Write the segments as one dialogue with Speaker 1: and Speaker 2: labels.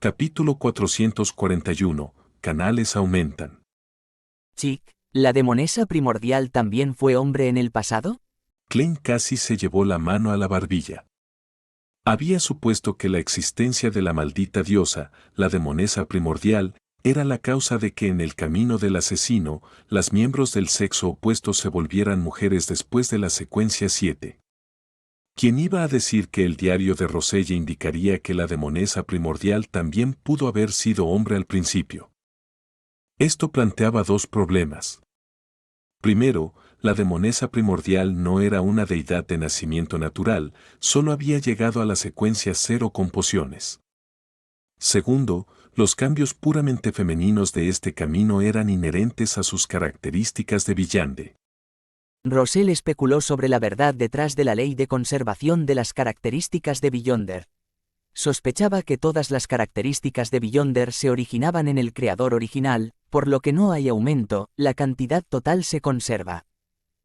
Speaker 1: Capítulo 441. Canales aumentan.
Speaker 2: Chick, ¿la demonesa primordial también fue hombre en el pasado?
Speaker 1: Klein casi se llevó la mano a la barbilla. Había supuesto que la existencia de la maldita diosa, la demonesa primordial, era la causa de que en el camino del asesino, las miembros del sexo opuesto se volvieran mujeres después de la secuencia 7. ¿Quién iba a decir que el diario de Rosella indicaría que la demonesa primordial también pudo haber sido hombre al principio? Esto planteaba dos problemas. Primero, la demonesa primordial no era una deidad de nacimiento natural, solo había llegado a la secuencia 0 con pociones. Segundo, los cambios puramente femeninos de este camino eran inherentes a sus características de Villande.
Speaker 2: Rosell especuló sobre la verdad detrás de la ley de conservación de las características de Beyonder. Sospechaba que todas las características de Beyonder se originaban en el creador original, por lo que no hay aumento, la cantidad total se conserva.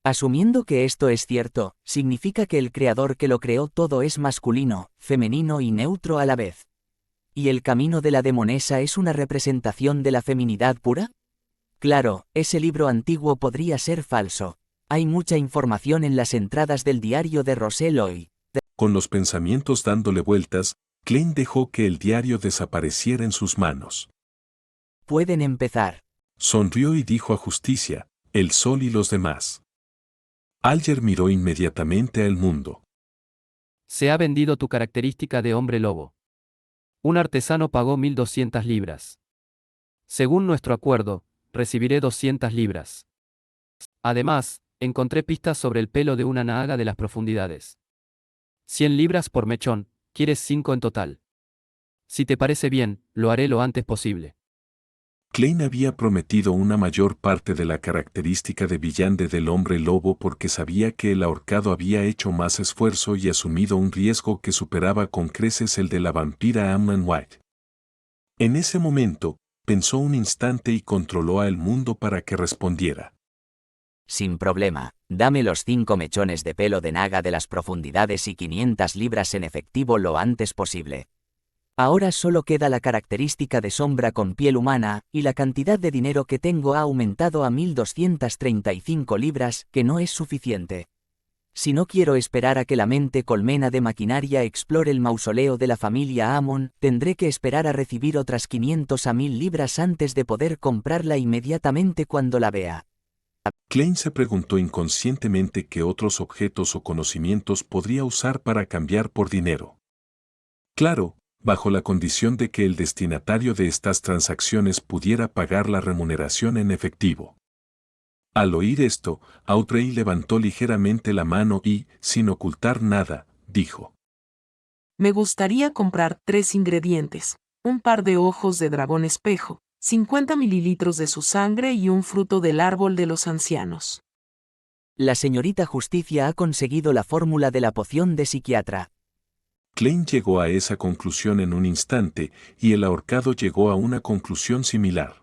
Speaker 2: Asumiendo que esto es cierto, significa que el creador que lo creó todo es masculino, femenino y neutro a la vez. ¿Y el camino de la demonesa es una representación de la feminidad pura? Claro, ese libro antiguo podría ser falso. Hay mucha información en las entradas del diario de Rosell hoy.
Speaker 1: Con los pensamientos dándole vueltas, Klein dejó que el diario desapareciera en sus manos.
Speaker 2: Pueden empezar.
Speaker 1: Sonrió y dijo a Justicia, el sol y los demás. Alger miró inmediatamente al mundo.
Speaker 3: Se ha vendido tu característica de hombre lobo. Un artesano pagó 1200 libras. Según nuestro acuerdo, recibiré 200 libras. Además, encontré pistas sobre el pelo de una naga de las profundidades. 100 libras por mechón, quieres 5 en total. Si te parece bien, lo haré lo antes posible.
Speaker 1: Klein había prometido una mayor parte de la característica de Villande del hombre lobo porque sabía que el ahorcado había hecho más esfuerzo y asumido un riesgo que superaba con creces el de la vampira Amman White. En ese momento, pensó un instante y controló a el mundo para que respondiera.
Speaker 2: Sin problema, dame los 5 mechones de pelo de naga de las profundidades y 500 libras en efectivo lo antes posible. Ahora solo queda la característica de sombra con piel humana, y la cantidad de dinero que tengo ha aumentado a 1235 libras, que no es suficiente. Si no quiero esperar a que la mente colmena de maquinaria explore el mausoleo de la familia Amon, tendré que esperar a recibir otras 500 a 1000 libras antes de poder comprarla inmediatamente cuando la vea.
Speaker 1: Klein se preguntó inconscientemente qué otros objetos o conocimientos podría usar para cambiar por dinero. Claro, bajo la condición de que el destinatario de estas transacciones pudiera pagar la remuneración en efectivo. Al oír esto, Audrey levantó ligeramente la mano y, sin ocultar nada, dijo:
Speaker 4: Me gustaría comprar 3 ingredientes, un par de ojos de dragón espejo, 50 mililitros de su sangre y un fruto del árbol de los ancianos.
Speaker 2: La señorita Justicia ha conseguido la fórmula de la poción de psiquiatra.
Speaker 1: Klein llegó a esa conclusión en un instante, y el ahorcado llegó a una conclusión similar.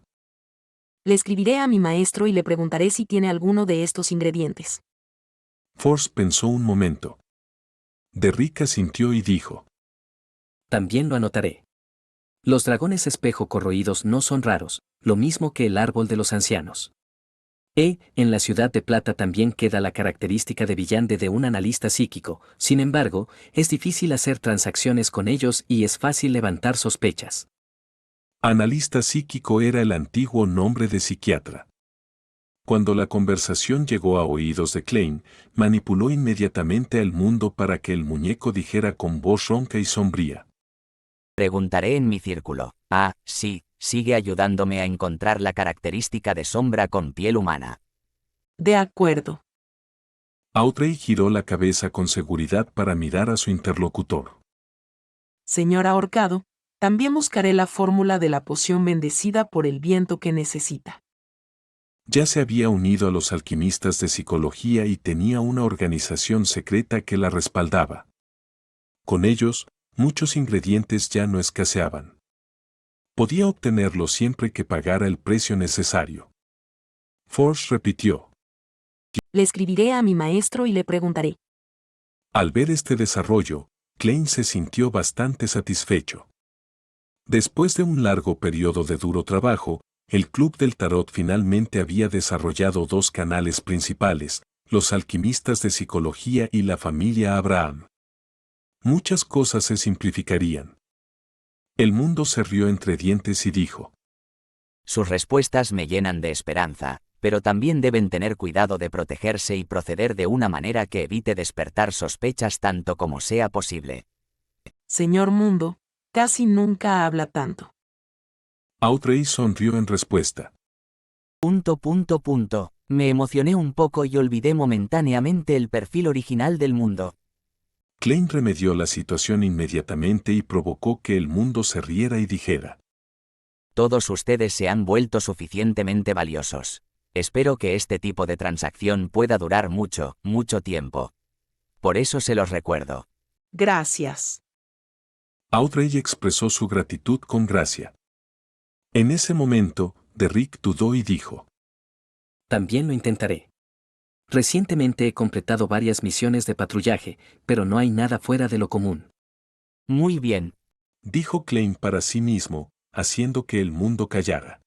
Speaker 5: Le escribiré a mi maestro y le preguntaré si tiene alguno de estos ingredientes.
Speaker 1: Force pensó un momento. Derrick asintió y dijo:
Speaker 6: También lo anotaré. Los dragones espejo corroídos no son raros, lo mismo que el árbol de los ancianos. En la ciudad de Plata también queda la característica de Villande de un analista psíquico, sin embargo, es difícil hacer transacciones con ellos y es fácil levantar sospechas.
Speaker 1: Analista psíquico era el antiguo nombre de psiquiatra. Cuando la conversación llegó a oídos de Klein, manipuló inmediatamente al mundo para que el muñeco dijera con voz ronca y sombría:
Speaker 2: Preguntaré en mi círculo. Ah, sí, sigue ayudándome a encontrar la característica de sombra con piel humana.
Speaker 4: De acuerdo.
Speaker 1: Audrey giró la cabeza con seguridad para mirar a su interlocutor.
Speaker 4: Señor ahorcado, también buscaré la fórmula de la poción bendecida por el viento que necesita.
Speaker 1: Ya se había unido a los alquimistas de psicología y tenía una organización secreta que la respaldaba. Con ellos, muchos ingredientes ya no escaseaban. Podía obtenerlos siempre que pagara el precio necesario. Force repitió.
Speaker 5: Le escribiré a mi maestro y le preguntaré.
Speaker 1: Al ver este desarrollo, Klein se sintió bastante satisfecho. Después de un largo periodo de duro trabajo, el Club del Tarot finalmente había desarrollado dos canales principales, los alquimistas de psicología y la familia Abraham. Muchas cosas se simplificarían. El mundo se rió entre dientes y dijo:
Speaker 2: Sus respuestas me llenan de esperanza, pero también deben tener cuidado de protegerse y proceder de una manera que evite despertar sospechas tanto como sea posible.
Speaker 4: Señor Mundo, casi nunca habla tanto.
Speaker 1: Audrey sonrió en respuesta.
Speaker 2: Me emocioné un poco y olvidé momentáneamente el perfil original del mundo.
Speaker 1: Klein remedió la situación inmediatamente y provocó que el mundo se riera y dijera:
Speaker 2: Todos ustedes se han vuelto suficientemente valiosos. Espero que este tipo de transacción pueda durar mucho, mucho tiempo. Por eso se los recuerdo.
Speaker 4: Gracias.
Speaker 1: Audrey expresó su gratitud con gracia. En ese momento, Derrick dudó y dijo:
Speaker 6: También lo intentaré. Recientemente he completado varias misiones de patrullaje, pero no hay nada fuera de lo común.
Speaker 2: Muy bien.
Speaker 1: Dijo Klein para sí mismo, haciendo que el mundo callara.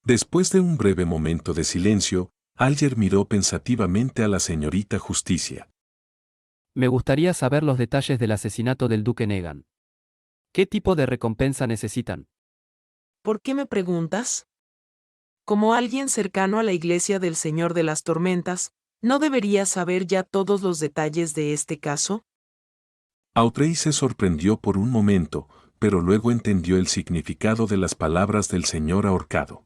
Speaker 1: Después de un breve momento de silencio, Alger miró pensativamente a la señorita Justicia.
Speaker 3: Me gustaría saber los detalles del asesinato del duque Negan. ¿Qué tipo de recompensa necesitan?
Speaker 4: ¿Por qué me preguntas? Como alguien cercano a la iglesia del Señor de las Tormentas, ¿no deberías saber ya todos los detalles de este caso?
Speaker 1: Audrey se sorprendió por un momento, pero luego entendió el significado de las palabras del señor ahorcado.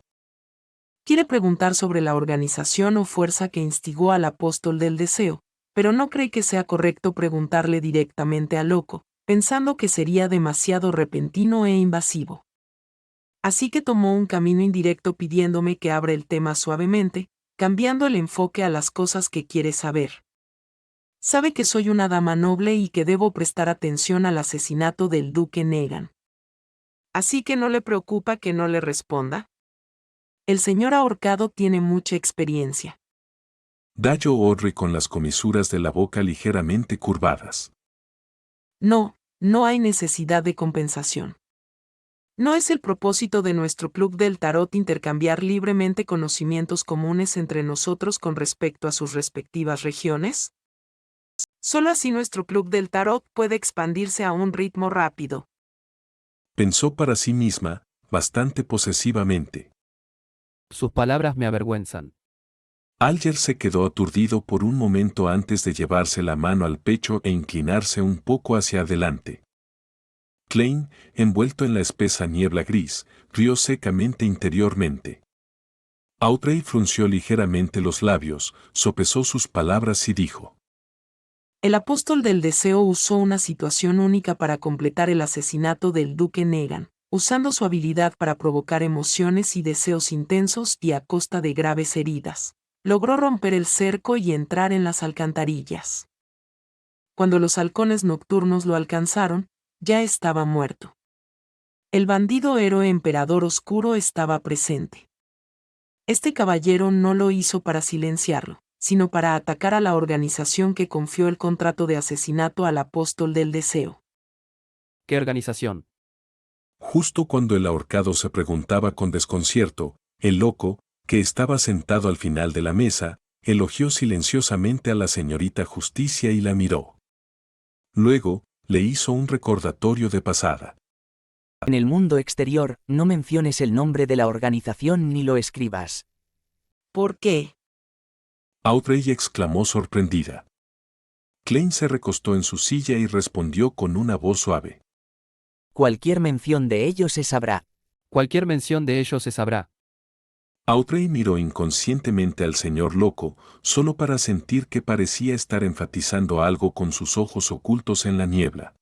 Speaker 4: Quiere preguntar sobre la organización o fuerza que instigó al apóstol del deseo, pero no cree que sea correcto preguntarle directamente al loco, pensando que sería demasiado repentino e invasivo. Así que tomó un camino indirecto pidiéndome que abra el tema suavemente, cambiando el enfoque a las cosas que quiere saber. Sabe que soy una dama noble y que debo prestar atención al asesinato del duque Negan. Así que no le preocupa que no le responda. El señor ahorcado tiene mucha experiencia.
Speaker 1: Dayo Audrey con las comisuras de la boca ligeramente curvadas.
Speaker 4: No, no hay necesidad de compensación. ¿No es el propósito de nuestro club del tarot intercambiar libremente conocimientos comunes entre nosotros con respecto a sus respectivas regiones? Solo así nuestro club del tarot puede expandirse a un ritmo rápido.
Speaker 1: Pensó para sí misma, bastante posesivamente.
Speaker 3: Sus palabras me avergüenzan.
Speaker 1: Alger se quedó aturdido por un momento antes de llevarse la mano al pecho e inclinarse un poco hacia adelante. Klein, envuelto en la espesa niebla gris, rió secamente interiormente. Audrey frunció ligeramente los labios, sopesó sus palabras y dijo:
Speaker 4: El apóstol del deseo usó una situación única para completar el asesinato del duque Negan, usando su habilidad para provocar emociones y deseos intensos y a costa de graves heridas. Logró romper el cerco y entrar en las alcantarillas. Cuando los halcones nocturnos lo alcanzaron, ya estaba muerto. El bandido héroe emperador oscuro estaba presente. Este caballero no lo hizo para silenciarlo, sino para atacar a la organización que confió el contrato de asesinato al apóstol del deseo.
Speaker 3: ¿Qué organización?
Speaker 1: Justo cuando el ahorcado se preguntaba con desconcierto, el loco, que estaba sentado al final de la mesa, elogió silenciosamente a la señorita Justicia y la miró. Luego, le hizo un recordatorio de pasada.
Speaker 2: En el mundo exterior, no menciones el nombre de la organización ni lo escribas.
Speaker 4: ¿Por qué?
Speaker 1: Audrey exclamó sorprendida. Klein se recostó en su silla y respondió con una voz suave.
Speaker 2: Cualquier mención de ello se sabrá.
Speaker 3: Cualquier mención de ello se sabrá.
Speaker 1: Audrey miró inconscientemente al señor loco, solo para sentir que parecía estar enfatizando algo con sus ojos ocultos en la niebla.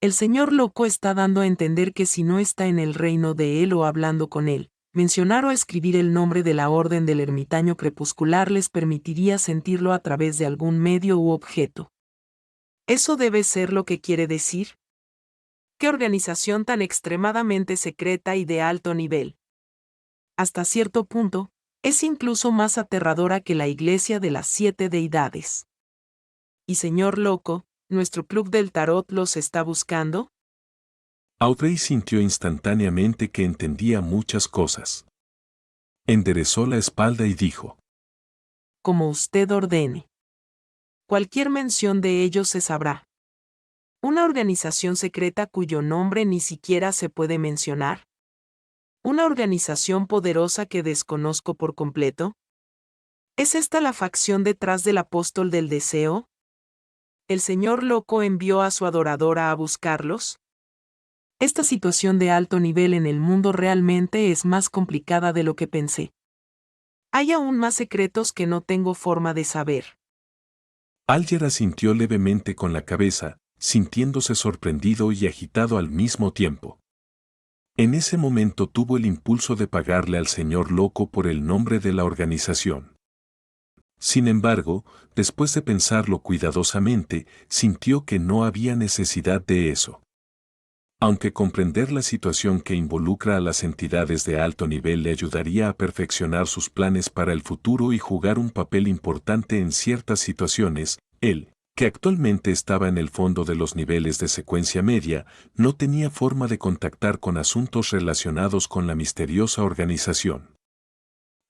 Speaker 4: El señor loco está dando a entender que si no está en el reino de él o hablando con él, mencionar o escribir el nombre de la orden del ermitaño crepuscular les permitiría sentirlo a través de algún medio u objeto. ¿Eso debe ser lo que quiere decir? ¿Qué organización tan extremadamente secreta y de alto nivel? Hasta cierto punto, es incluso más aterradora que la iglesia de las 7 deidades. Y señor loco, ¿nuestro club del tarot los está buscando?
Speaker 1: Audrey sintió instantáneamente que entendía muchas cosas. Enderezó la espalda y dijo:
Speaker 4: Como usted ordene. Cualquier mención de ello se sabrá. ¿Una organización secreta cuyo nombre ni siquiera se puede mencionar? ¿Una organización poderosa que desconozco por completo? ¿Es esta la facción detrás del apóstol del deseo? ¿El señor loco envió a su adoradora a buscarlos? Esta situación de alto nivel en el mundo realmente es más complicada de lo que pensé. Hay aún más secretos que no tengo forma de saber.
Speaker 1: Alger asintió levemente con la cabeza, sintiéndose sorprendido y agitado al mismo tiempo. En ese momento tuvo el impulso de pagarle al señor loco por el nombre de la organización. Sin embargo, después de pensarlo cuidadosamente, sintió que no había necesidad de eso. Aunque comprender la situación que involucra a las entidades de alto nivel le ayudaría a perfeccionar sus planes para el futuro y jugar un papel importante en ciertas situaciones, él, que actualmente estaba en el fondo de los niveles de secuencia media, no tenía forma de contactar con asuntos relacionados con la misteriosa organización.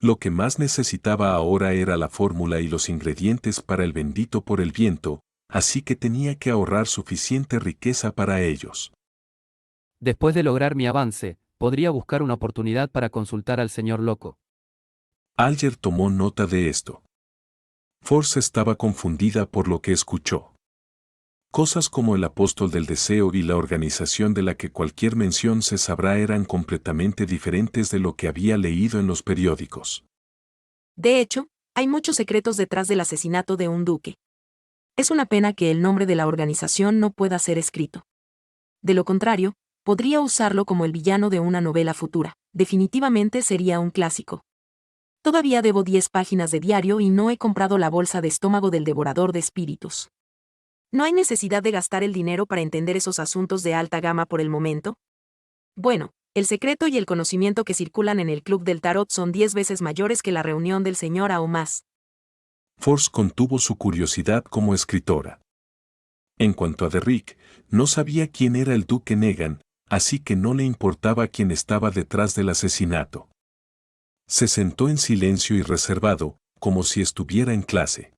Speaker 1: Lo que más necesitaba ahora era la fórmula y los ingredientes para el bendito por el viento, así que tenía que ahorrar suficiente riqueza para ellos.
Speaker 3: Después de lograr mi avance, podría buscar una oportunidad para consultar al señor loco.
Speaker 1: Alger tomó nota de esto. Force estaba confundida por lo que escuchó. Cosas como el apóstol del deseo y la organización de la que cualquier mención se sabrá eran completamente diferentes de lo que había leído en los periódicos.
Speaker 5: De hecho, hay muchos secretos detrás del asesinato de un duque. Es una pena que el nombre de la organización no pueda ser escrito. De lo contrario, podría usarlo como el villano de una novela futura. Definitivamente sería un clásico. Todavía debo 10 páginas de diario y no he comprado la bolsa de estómago del devorador de espíritus. ¿No hay necesidad de gastar el dinero para entender esos asuntos de alta gama por el momento? Bueno, el secreto y el conocimiento que circulan en el Club del Tarot son 10 veces mayores que la reunión del Señor o más.
Speaker 1: Force contuvo su curiosidad como escritora. En cuanto a Derrick, no sabía quién era el duque Negan, así que no le importaba quién estaba detrás del asesinato. Se sentó en silencio y reservado, como si estuviera en clase.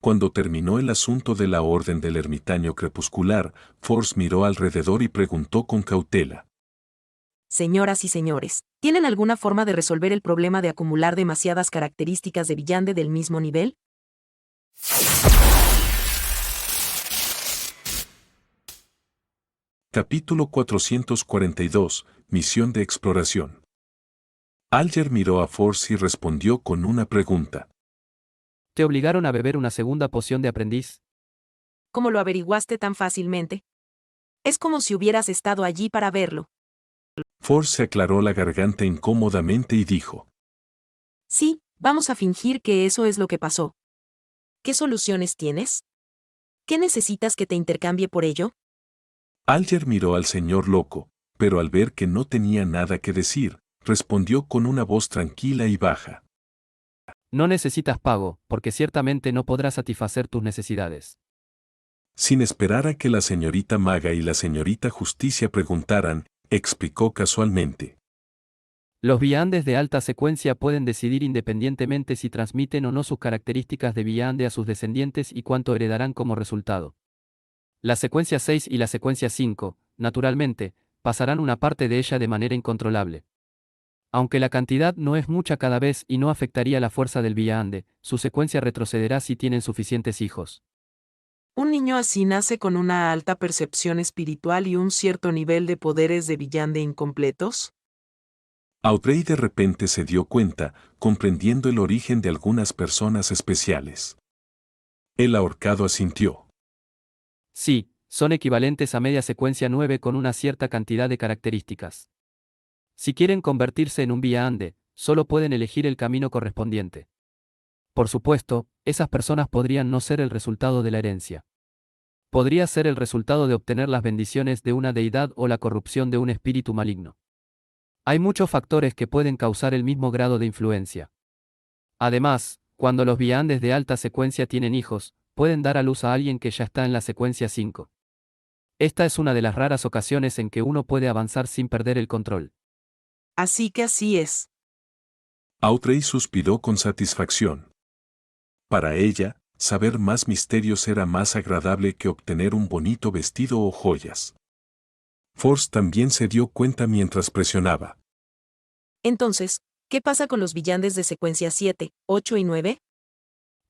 Speaker 1: Cuando terminó el asunto de la orden del ermitaño crepuscular, Force miró alrededor y preguntó con cautela:
Speaker 5: Señoras y señores, ¿tienen alguna forma de resolver el problema de acumular demasiadas características de villante del mismo nivel?
Speaker 1: Capítulo 442, Misión de exploración. Alger miró a Force y respondió con una pregunta.
Speaker 3: ¿Te obligaron a beber una segunda poción de aprendiz?
Speaker 5: ¿Cómo lo averiguaste tan fácilmente? Es como si hubieras estado allí para verlo.
Speaker 1: Force se aclaró la garganta incómodamente y dijo:
Speaker 5: Sí, vamos a fingir que eso es lo que pasó. ¿Qué soluciones tienes? ¿Qué necesitas que te intercambie por ello?
Speaker 1: Alger miró al señor loco, pero al ver que no tenía nada que decir, respondió con una voz tranquila y baja:
Speaker 3: No necesitas pago, porque ciertamente no podrás satisfacer tus necesidades.
Speaker 1: Sin esperar a que la señorita Maga y la señorita Justicia preguntaran, explicó casualmente:
Speaker 3: Los viandes de alta secuencia pueden decidir independientemente si transmiten o no sus características de viande a sus descendientes y cuánto heredarán como resultado. La secuencia 6 y la secuencia 5, naturalmente, pasarán una parte de ella de manera incontrolable. Aunque la cantidad no es mucha cada vez y no afectaría la fuerza del viande, su secuencia retrocederá si tienen suficientes hijos.
Speaker 4: Un niño así nace con una alta percepción espiritual y un cierto nivel de poderes de villante incompletos.
Speaker 1: Audrey de repente se dio cuenta, comprendiendo el origen de algunas personas especiales. El ahorcado asintió.
Speaker 3: Sí, son equivalentes a media secuencia 9 con una cierta cantidad de características. Si quieren convertirse en un viande, solo pueden elegir el camino correspondiente. Por supuesto, esas personas podrían no ser el resultado de la herencia. Podría ser el resultado de obtener las bendiciones de una deidad o la corrupción de un espíritu maligno. Hay muchos factores que pueden causar el mismo grado de influencia. Además, cuando los viandes de alta secuencia tienen hijos, pueden dar a luz a alguien que ya está en la secuencia 5. Esta es una de las raras ocasiones en que uno puede avanzar sin perder el control.
Speaker 4: Así que así es.
Speaker 1: Audrey suspiró con satisfacción. Para ella, saber más misterios era más agradable que obtener un bonito vestido o joyas. Force también se dio cuenta mientras presionaba.
Speaker 5: Entonces, ¿qué pasa con los villandes de secuencia 7, 8 y 9?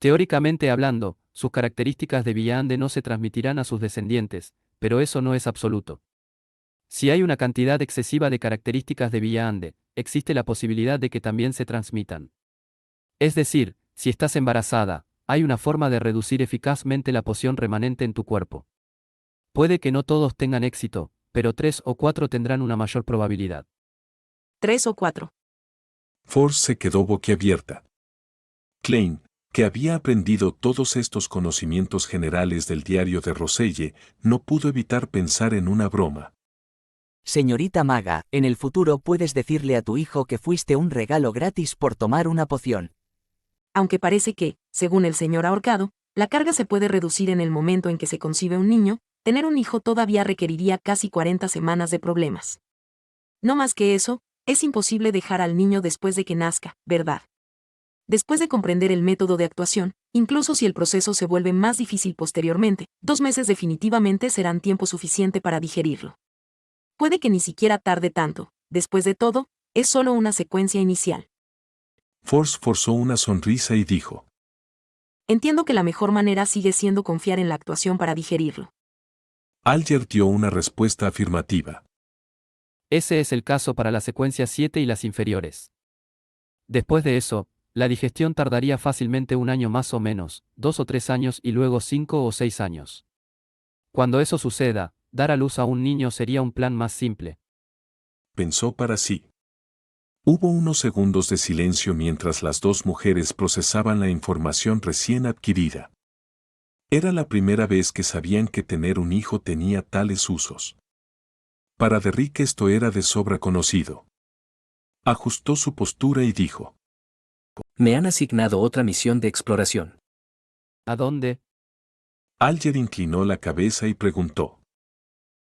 Speaker 3: Teóricamente hablando, sus características de Villande no se transmitirán a sus descendientes, pero eso no es absoluto. Si hay una cantidad excesiva de características de Villande, existe la posibilidad de que también se transmitan. Es decir, si estás embarazada, hay una forma de reducir eficazmente la poción remanente en tu cuerpo. Puede que no todos tengan éxito, pero 3 o 4 tendrán una mayor probabilidad.
Speaker 5: 3 o 4.
Speaker 1: Force se quedó boquiabierta. Klein, que había aprendido todos estos conocimientos generales del diario de Roselle, no pudo evitar pensar en una broma.
Speaker 2: Señorita Maga, en el futuro puedes decirle a tu hijo que fuiste un regalo gratis por tomar una poción.
Speaker 5: Aunque parece que, según el señor ahorcado, la carga se puede reducir en el momento en que se concibe un niño, tener un hijo todavía requeriría casi 40 semanas de problemas. No más que eso, es imposible dejar al niño después de que nazca, ¿verdad? Después de comprender el método de actuación, incluso si el proceso se vuelve más difícil posteriormente, 2 meses definitivamente serán tiempo suficiente para digerirlo. Puede que ni siquiera tarde tanto, después de todo, es solo una secuencia inicial.
Speaker 1: Force forzó una sonrisa y dijo.
Speaker 5: Entiendo que la mejor manera sigue siendo confiar en la actuación para digerirlo.
Speaker 1: Alger dio una respuesta afirmativa.
Speaker 3: Ese es el caso para la secuencia 7 y las inferiores. Después de eso, la digestión tardaría fácilmente 1 año más o menos, 2 o 3 años y luego 5 o 6 años. Cuando eso suceda, dar a luz a un niño sería un plan más simple.
Speaker 1: Pensó para sí. Hubo unos segundos de silencio mientras las dos mujeres procesaban la información recién adquirida. Era la primera vez que sabían que tener un hijo tenía tales usos. Para Derrick esto era de sobra conocido. Ajustó su postura y dijo.
Speaker 6: Me han asignado otra misión de exploración.
Speaker 3: ¿A dónde?
Speaker 1: Alger inclinó la cabeza y preguntó.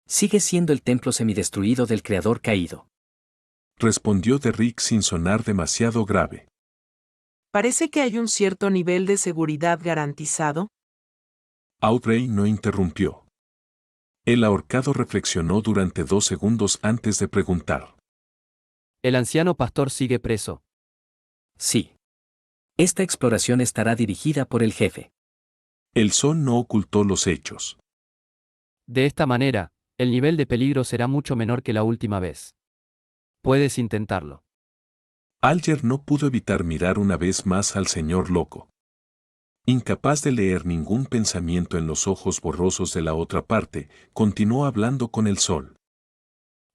Speaker 6: Sigue siendo el templo semidestruido del Creador caído.
Speaker 1: Respondió Derrick sin sonar demasiado grave.
Speaker 4: Parece que hay un cierto nivel de seguridad garantizado.
Speaker 1: Audrey no interrumpió. El ahorcado reflexionó durante 2 segundos antes de preguntar.
Speaker 3: El anciano pastor sigue preso.
Speaker 6: Sí. Esta exploración estará dirigida por el jefe.
Speaker 1: El sol no ocultó los hechos.
Speaker 3: De esta manera, el nivel de peligro será mucho menor que la última vez. Puedes intentarlo.
Speaker 1: Alger no pudo evitar mirar una vez más al señor loco. Incapaz de leer ningún pensamiento en los ojos borrosos de la otra parte, continuó hablando con el sol.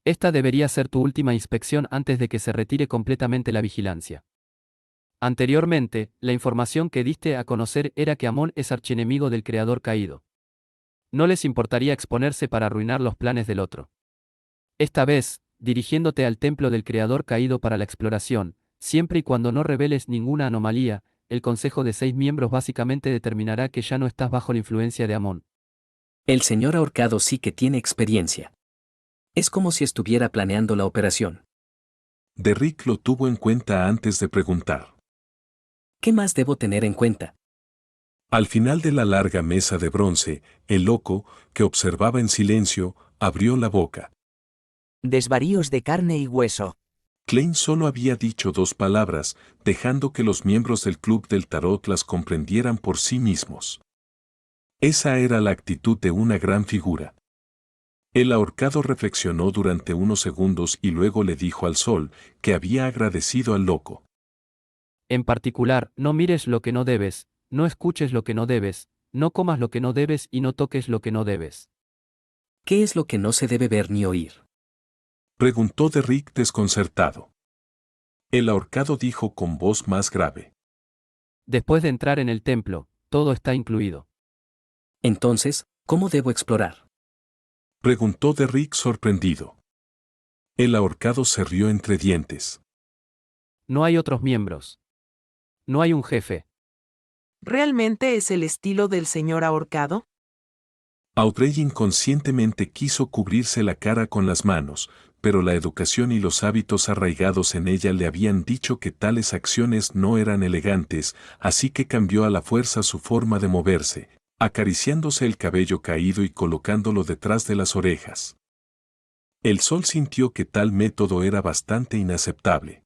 Speaker 3: Esta debería ser tu última inspección antes de que se retire completamente la vigilancia. Anteriormente, la información que diste a conocer era que Amon es archienemigo del Creador caído. No les importaría exponerse para arruinar los planes del otro. Esta vez, dirigiéndote al templo del Creador caído para la exploración, siempre y cuando no reveles ninguna anomalía, el Consejo de 6 miembros básicamente determinará que ya no estás bajo la influencia de Amon.
Speaker 6: El señor ahorcado sí que tiene experiencia. Es como si estuviera planeando la operación.
Speaker 1: Derrick lo tuvo en cuenta antes de preguntar.
Speaker 6: ¿Qué más debo tener en cuenta?
Speaker 1: Al final de la larga mesa de bronce, el loco, que observaba en silencio, abrió la boca.
Speaker 2: Desvaríos de carne y hueso.
Speaker 1: Klein solo había dicho 2 palabras, dejando que los miembros del Club del Tarot las comprendieran por sí mismos. Esa era la actitud de una gran figura. El ahorcado reflexionó durante unos segundos y luego le dijo al sol que había agradecido al loco.
Speaker 3: En particular, no mires lo que no debes, no escuches lo que no debes, no comas lo que no debes y no toques lo que no debes.
Speaker 6: ¿Qué es lo que no se debe ver ni oír?
Speaker 1: Preguntó Derrick desconcertado. El ahorcado dijo con voz más grave.
Speaker 3: Después de entrar en el templo, todo está incluido.
Speaker 6: Entonces, ¿cómo debo explorar?
Speaker 1: Preguntó Derrick sorprendido. El ahorcado se rió entre dientes.
Speaker 3: No hay otros miembros. No hay un jefe.
Speaker 4: ¿Realmente es el estilo del señor ahorcado?
Speaker 1: Audrey inconscientemente quiso cubrirse la cara con las manos, pero la educación y los hábitos arraigados en ella le habían dicho que tales acciones no eran elegantes, así que cambió a la fuerza su forma de moverse, acariciándose el cabello caído y colocándolo detrás de las orejas. El sol sintió que tal método era bastante inaceptable.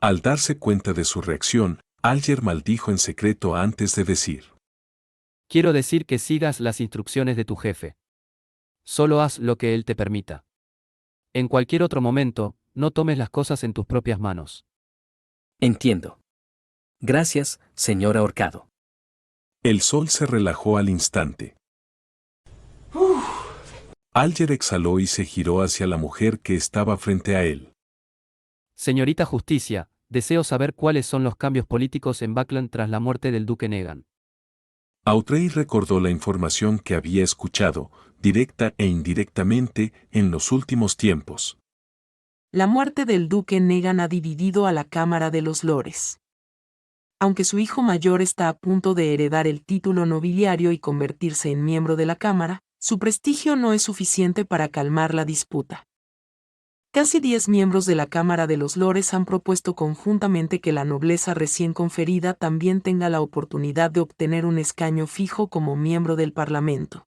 Speaker 1: Al darse cuenta de su reacción, Alger maldijo en secreto antes de decir:
Speaker 3: Quiero decir que sigas las instrucciones de tu jefe. Solo haz lo que él te permita. En cualquier otro momento, no tomes las cosas en tus propias manos.
Speaker 6: Entiendo. Gracias, señor ahorcado.
Speaker 1: El sol se relajó al instante. Alger exhaló y se giró hacia la mujer que estaba frente a él.
Speaker 3: Señorita Justicia, deseo saber cuáles son los cambios políticos en Buckland tras la muerte del duque Negan.
Speaker 1: Audrey recordó la información que había escuchado, directa e indirectamente, en los últimos tiempos.
Speaker 4: La muerte del duque Negan ha dividido a la Cámara de los Lores. Aunque su hijo mayor está a punto de heredar el título nobiliario y convertirse en miembro de la Cámara, su prestigio no es suficiente para calmar la disputa. Casi 10 miembros de la Cámara de los Lores han propuesto conjuntamente que la nobleza recién conferida también tenga la oportunidad de obtener un escaño fijo como miembro del Parlamento.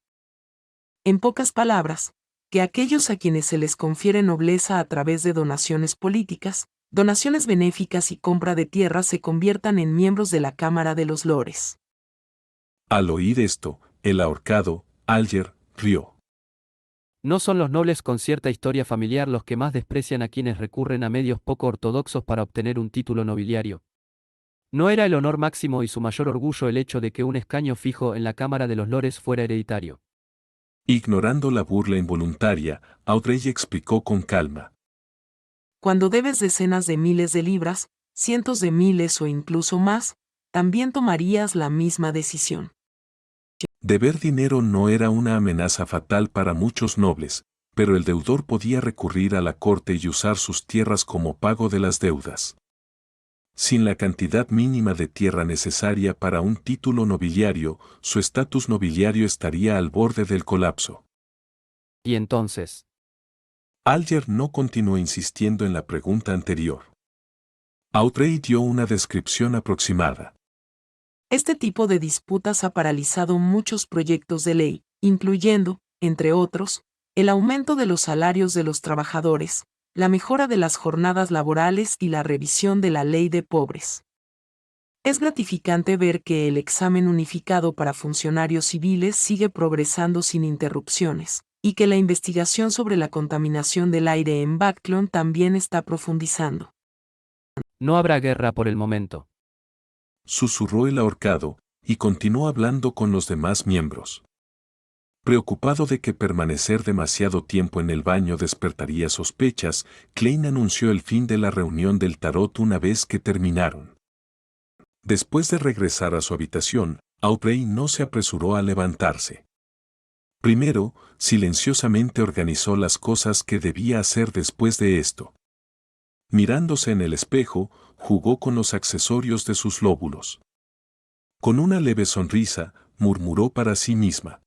Speaker 4: En pocas palabras, que aquellos a quienes se les confiere nobleza a través de donaciones políticas, donaciones benéficas y compra de tierra se conviertan en miembros de la Cámara de los Lores.
Speaker 1: Al oír esto, el ahorcado, Alger, rió.
Speaker 3: No son los nobles con cierta historia familiar los que más desprecian a quienes recurren a medios poco ortodoxos para obtener un título nobiliario. No era el honor máximo y su mayor orgullo el hecho de que un escaño fijo en la Cámara de los Lores fuera hereditario.
Speaker 1: Ignorando la burla involuntaria, Audrey explicó con calma.
Speaker 4: Cuando debes decenas de miles de libras, cientos de miles o incluso más, también tomarías la misma decisión.
Speaker 1: Deber dinero no era una amenaza fatal para muchos nobles, pero el deudor podía recurrir a la corte y usar sus tierras como pago de las deudas. Sin la cantidad mínima de tierra necesaria para un título nobiliario, su estatus nobiliario estaría al borde del colapso.
Speaker 3: Y entonces,
Speaker 1: Alger no continuó insistiendo en la pregunta anterior. Audrey dio una descripción aproximada.
Speaker 4: Este tipo de disputas ha paralizado muchos proyectos de ley, incluyendo, entre otros, el aumento de los salarios de los trabajadores, la mejora de las jornadas laborales y la revisión de la ley de pobres. Es gratificante ver que el examen unificado para funcionarios civiles sigue progresando sin interrupciones, y que la investigación sobre la contaminación del aire en Buckland también está profundizando.
Speaker 3: no habrá guerra por el momento.
Speaker 1: Susurró el ahorcado, y continuó hablando con los demás miembros. Preocupado de que permanecer demasiado tiempo en el baño despertaría sospechas, Klein anunció el fin de la reunión del tarot una vez que terminaron. Después de regresar a su habitación, Audrey no se apresuró a levantarse. Primero, silenciosamente organizó las cosas que debía hacer después de esto. Mirándose en el espejo, jugó con los accesorios de sus lóbulos. Con una leve sonrisa, murmuró para sí misma.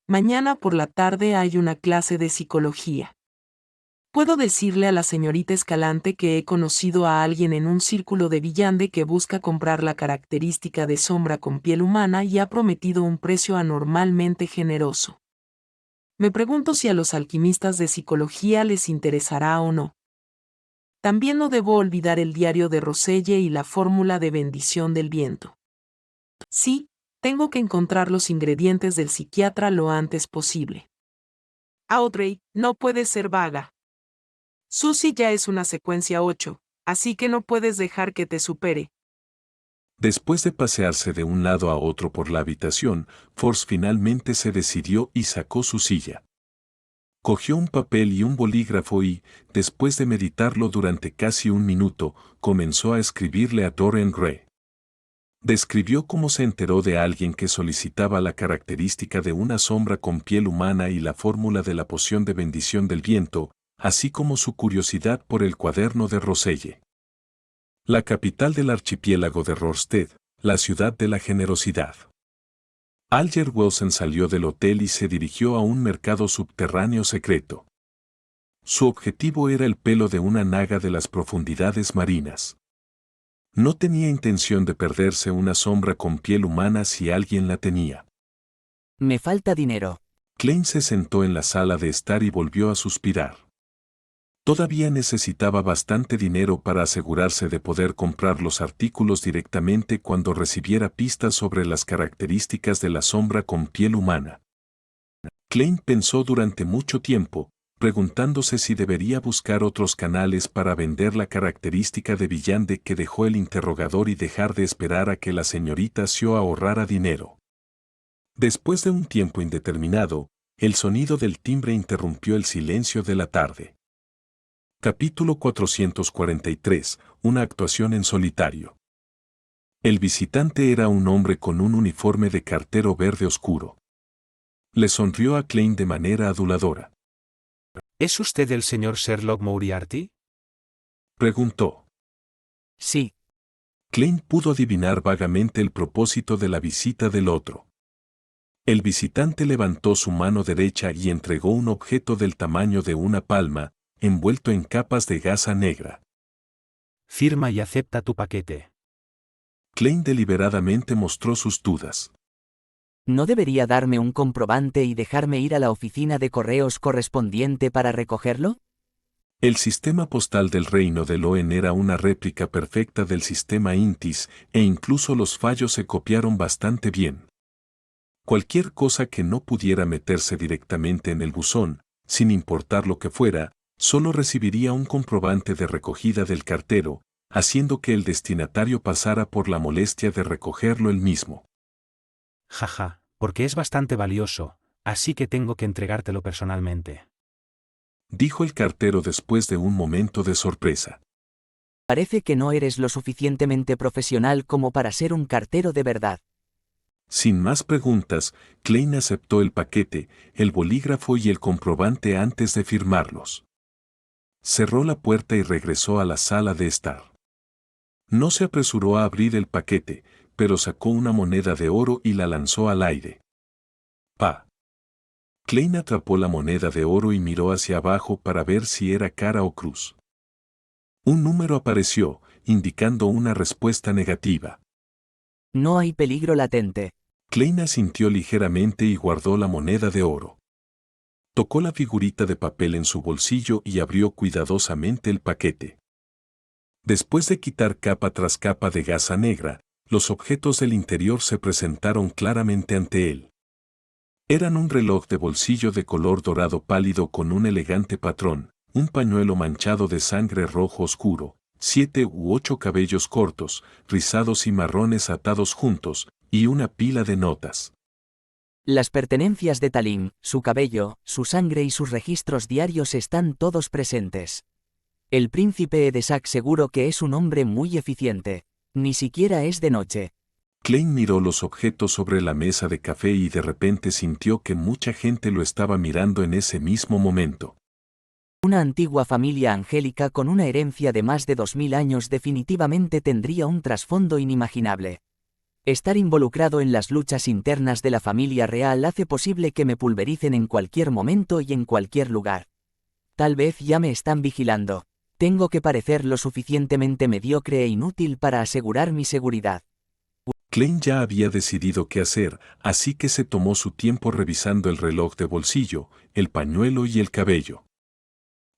Speaker 4: Mañana por la tarde hay una clase de psicología. Puedo decirle a la señorita Escalante que he conocido a alguien en un círculo de Villande que busca comprar la característica de sombra con piel humana y ha prometido un precio anormalmente generoso. Me pregunto si a los alquimistas de psicología les interesará o no. También no debo olvidar el diario de Roselle y la fórmula de bendición del viento. Sí, tengo que encontrar los ingredientes del psiquiatra lo antes posible. Audrey, no puedes ser vaga. Susie ya es una secuencia 8, así que no puedes dejar que te supere.
Speaker 1: Después de pasearse de un lado a otro por la habitación, Force finalmente se decidió y sacó su silla. Cogió un papel y un bolígrafo y, después de meditarlo durante casi un minuto, comenzó a escribirle a Dorian Gray. Describió cómo se enteró de alguien que solicitaba la característica de una sombra con piel humana y la fórmula de la poción de bendición del viento, así como su curiosidad por el cuaderno de Roselle. La capital del archipiélago de Rorstead, la ciudad de la generosidad. Alger Wilson salió del hotel y se dirigió a un mercado subterráneo secreto. Su objetivo era el pelo de una naga de las profundidades marinas. No tenía intención de perderse una sombra con piel humana si alguien la tenía.
Speaker 2: Me falta dinero.
Speaker 1: Klein se sentó en la sala de estar y volvió a suspirar. Todavía necesitaba bastante dinero para asegurarse de poder comprar los artículos directamente cuando recibiera pistas sobre las características de la sombra con piel humana. Klein pensó durante mucho tiempo, preguntándose si debería buscar otros canales para vender la característica de Villander que dejó el interrogador y dejar de esperar a que la señorita Sio ahorrara dinero. Después de un tiempo indeterminado, el sonido del timbre interrumpió el silencio de la tarde. Capítulo 443. Una actuación en solitario. El visitante era un hombre con un uniforme de cartero verde oscuro. Le sonrió a Klein de manera aduladora.
Speaker 7: ¿Es usted el señor Sherlock Moriarty?
Speaker 1: Preguntó.
Speaker 2: Sí.
Speaker 1: Klein pudo adivinar vagamente el propósito de la visita del otro. El visitante levantó su mano derecha y entregó un objeto del tamaño de una palma, envuelto en capas de gasa negra.
Speaker 7: Firma y acepta tu paquete.
Speaker 1: Klein deliberadamente mostró sus dudas.
Speaker 2: ¿No debería darme un comprobante y dejarme ir a la oficina de correos correspondiente para recogerlo?
Speaker 1: El sistema postal del Reino de Loen era una réplica perfecta del sistema Intis, e incluso los fallos se copiaron bastante bien. Cualquier cosa que no pudiera meterse directamente en el buzón, sin importar lo que fuera, solo recibiría un comprobante de recogida del cartero, haciendo que el destinatario pasara por la molestia de recogerlo él mismo.
Speaker 7: Jaja, porque es bastante valioso, así que tengo que entregártelo personalmente.
Speaker 1: Dijo el cartero después de un momento de sorpresa.
Speaker 2: Parece que no eres lo suficientemente profesional como para ser un cartero de verdad.
Speaker 1: Sin más preguntas, Klein aceptó el paquete, el bolígrafo y el comprobante antes de firmarlos. Cerró la puerta y regresó a la sala de estar. No se apresuró a abrir el paquete, pero sacó una moneda de oro y la lanzó al aire. ¡Pa! Klein atrapó la moneda de oro y miró hacia abajo para ver si era cara o cruz. Un número apareció, indicando una respuesta negativa.
Speaker 2: No hay peligro latente.
Speaker 1: Klein asintió ligeramente y guardó la moneda de oro. Tocó la figurita de papel en su bolsillo y abrió cuidadosamente el paquete. Después de quitar capa tras capa de gasa negra, los objetos del interior se presentaron claramente ante él. Eran un reloj de bolsillo de color dorado pálido con un elegante patrón, un pañuelo manchado de sangre rojo oscuro, 7 u 8 cabellos cortos, rizados y marrones atados juntos, y una pila de notas.
Speaker 2: Las pertenencias de Talim, su cabello, su sangre y sus registros diarios están todos presentes. El príncipe Edesac seguro que es un hombre muy eficiente. Ni siquiera es de noche.
Speaker 1: Klein miró los objetos sobre la mesa de café y de repente sintió que mucha gente lo estaba mirando en ese mismo momento.
Speaker 2: Una antigua familia angélica con una herencia de más de 2000 años definitivamente tendría un trasfondo inimaginable. Estar involucrado en las luchas internas de la familia real hace posible que me pulvericen en cualquier momento y en cualquier lugar. Tal vez ya me están vigilando. Tengo que parecer lo suficientemente mediocre e inútil para asegurar mi seguridad.
Speaker 1: Klein ya había decidido qué hacer, así que se tomó su tiempo revisando el reloj de bolsillo, el pañuelo y el cabello.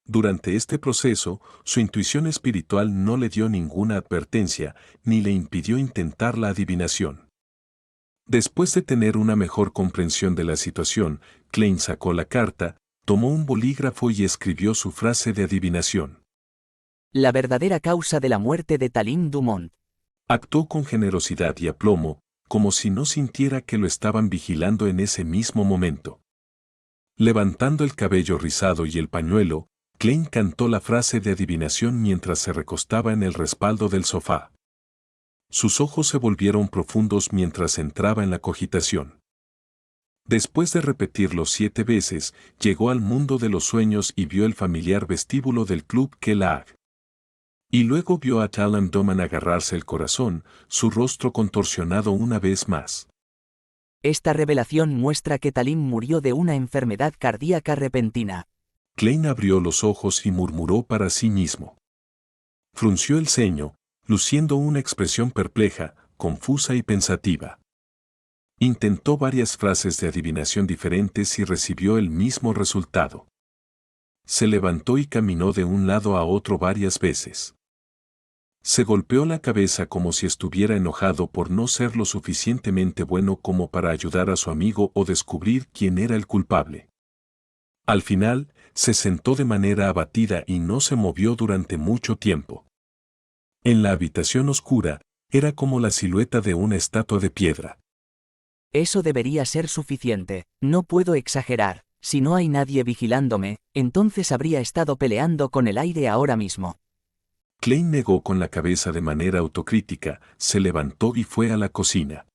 Speaker 1: Durante este proceso, su intuición espiritual no le dio ninguna advertencia, ni le impidió intentar la adivinación. Después de tener una mejor comprensión de la situación, Klein sacó la carta, tomó un bolígrafo y escribió su frase de adivinación.
Speaker 2: La verdadera causa de la muerte de Talim Dumont.
Speaker 1: Actuó con generosidad y aplomo, como si no sintiera que lo estaban vigilando en ese mismo momento. Levantando el cabello rizado y el pañuelo, Klein cantó la frase de adivinación mientras se recostaba en el respaldo del sofá. Sus ojos se volvieron profundos mientras entraba en la cogitación. Después de repetirlo 7 veces, llegó al mundo de los sueños y vio el familiar vestíbulo del Club Kellogg. Y luego vio a Talim Dumont agarrarse el corazón, su rostro contorsionado una vez más.
Speaker 2: Esta revelación muestra que Talim murió de una enfermedad cardíaca repentina.
Speaker 1: Klein abrió los ojos y murmuró para sí mismo. Frunció el ceño, luciendo una expresión perpleja, confusa y pensativa. Intentó varias frases de adivinación diferentes y recibió el mismo resultado. Se levantó y caminó de un lado a otro varias veces. Se golpeó la cabeza como si estuviera enojado por no ser lo suficientemente bueno como para ayudar a su amigo o descubrir quién era el culpable. Al final, se sentó de manera abatida y no se movió durante mucho tiempo. En la habitación oscura, era como la silueta de una estatua de piedra.
Speaker 2: Eso debería ser suficiente, no puedo exagerar. Si no hay nadie vigilándome, entonces habría estado peleando con el aire ahora mismo.
Speaker 1: Klein negó con la cabeza de manera autocrítica, se levantó y fue a la cocina.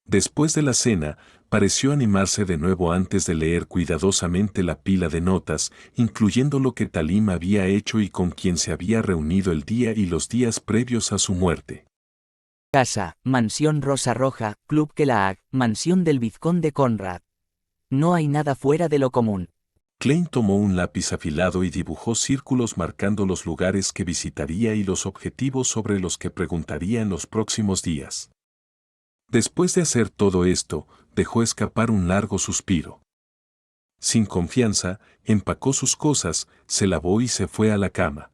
Speaker 1: Después de la cena, pareció animarse de nuevo antes de leer cuidadosamente la pila de notas, incluyendo lo que Talim había hecho y con quien se había reunido el día y los días previos a su muerte.
Speaker 2: Casa, Mansión Rosa Roja, Club Kellaak, Mansión del Vizconde Conrad. No hay nada fuera de lo común.
Speaker 1: Klein tomó un lápiz afilado y dibujó círculos marcando los lugares que visitaría y los objetivos sobre los que preguntaría en los próximos días. Después de hacer todo esto, dejó escapar un largo suspiro. Sin confianza, empacó sus cosas, se lavó y se fue a la cama.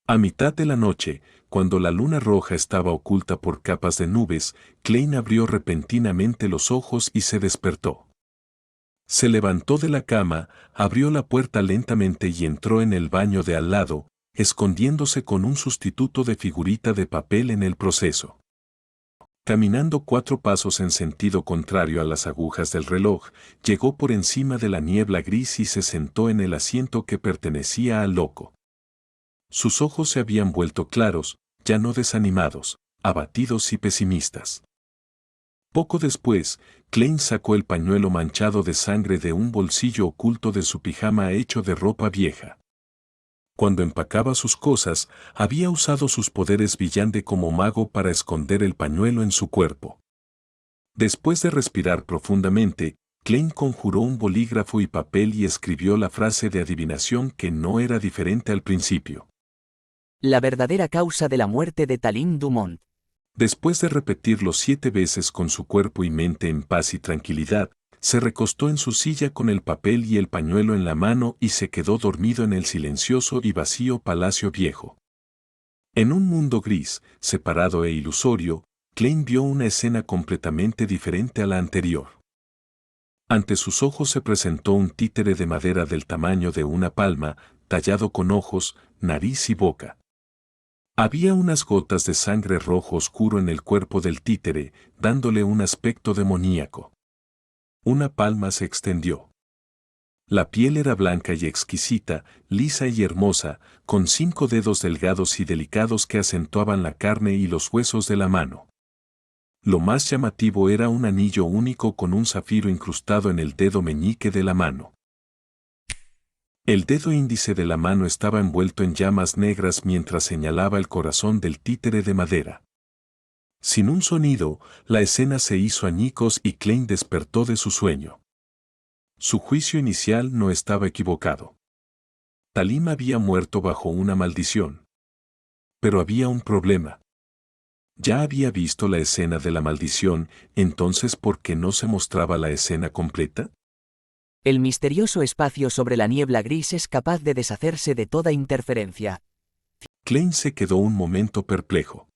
Speaker 1: A mitad de la noche, cuando la luna roja estaba oculta por capas de nubes, Klein abrió repentinamente los ojos y se despertó. Se levantó de la cama, abrió la puerta lentamente y entró en el baño de al lado, escondiéndose con un sustituto de figurita de papel en el proceso. Caminando 4 pasos en sentido contrario a las agujas del reloj, llegó por encima de la niebla gris y se sentó en el asiento que pertenecía al loco. Sus ojos se habían vuelto claros, ya no desanimados, abatidos y pesimistas. Poco después, Klein sacó el pañuelo manchado de sangre de un bolsillo oculto de su pijama hecho de ropa vieja. Cuando empacaba sus cosas, había usado sus poderes Villande como mago para esconder el pañuelo en su cuerpo. Después de respirar profundamente, Klein conjuró un bolígrafo y papel y escribió la frase de adivinación que no era diferente al principio.
Speaker 2: La verdadera causa de la muerte de Talim Dumont.
Speaker 1: Después de repetirlo 7 veces con su cuerpo y mente en paz y tranquilidad, se recostó en su silla con el papel y el pañuelo en la mano y se quedó dormido en el silencioso y vacío palacio viejo. En un mundo gris, separado e ilusorio, Klein vio una escena completamente diferente a la anterior. Ante sus ojos se presentó un títere de madera del tamaño de una palma, tallado con ojos, nariz y boca. Había unas gotas de sangre rojo oscuro en el cuerpo del títere, dándole un aspecto demoníaco. Una palma se extendió. La piel era blanca y exquisita, lisa y hermosa, con 5 dedos delgados y delicados que acentuaban la carne y los huesos de la mano. Lo más llamativo era un anillo único con un zafiro incrustado en el dedo meñique de la mano. El dedo índice de la mano estaba envuelto en llamas negras mientras señalaba el corazón del títere de madera. Sin un sonido, la escena se hizo añicos y Klein despertó de su sueño. Su juicio inicial no estaba equivocado. Talim había muerto bajo una maldición. Pero había un problema. Ya había visto la escena de la maldición, entonces ¿por qué no se mostraba la escena completa?
Speaker 2: El misterioso espacio sobre la niebla gris es capaz de deshacerse de toda interferencia.
Speaker 1: Klein se quedó un momento perplejo.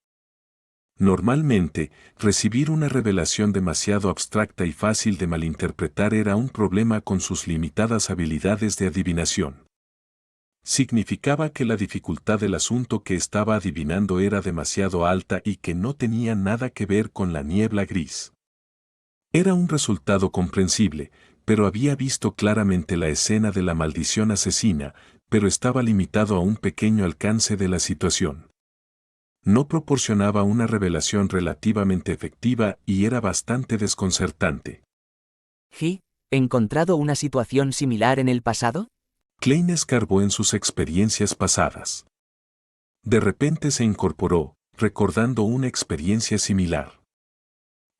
Speaker 1: Normalmente, recibir una revelación demasiado abstracta y fácil de malinterpretar era un problema con sus limitadas habilidades de adivinación. Significaba que la dificultad del asunto que estaba adivinando era demasiado alta y que no tenía nada que ver con la niebla gris. Era un resultado comprensible, pero había visto claramente la escena de la maldición asesina, pero estaba limitado a un pequeño alcance de la situación. No proporcionaba una revelación relativamente efectiva y era bastante desconcertante.
Speaker 2: ¿Encontrado una situación similar en el pasado?
Speaker 1: Klein escarbó en sus experiencias pasadas. De repente se incorporó, recordando una experiencia similar.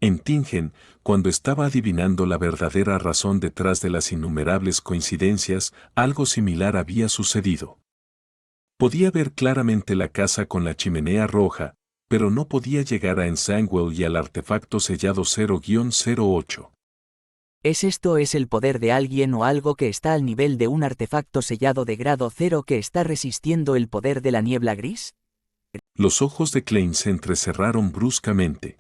Speaker 1: En Tingen, cuando estaba adivinando la verdadera razón detrás de las innumerables coincidencias, algo similar había sucedido. Podía ver claramente la casa con la chimenea roja, pero no podía llegar a Ensangwell y al artefacto sellado 0-08.
Speaker 2: Es el poder de alguien o algo que está al nivel de un artefacto sellado de grado 0 que está resistiendo el poder de la niebla gris?
Speaker 1: Los ojos de Klein se entrecerraron bruscamente.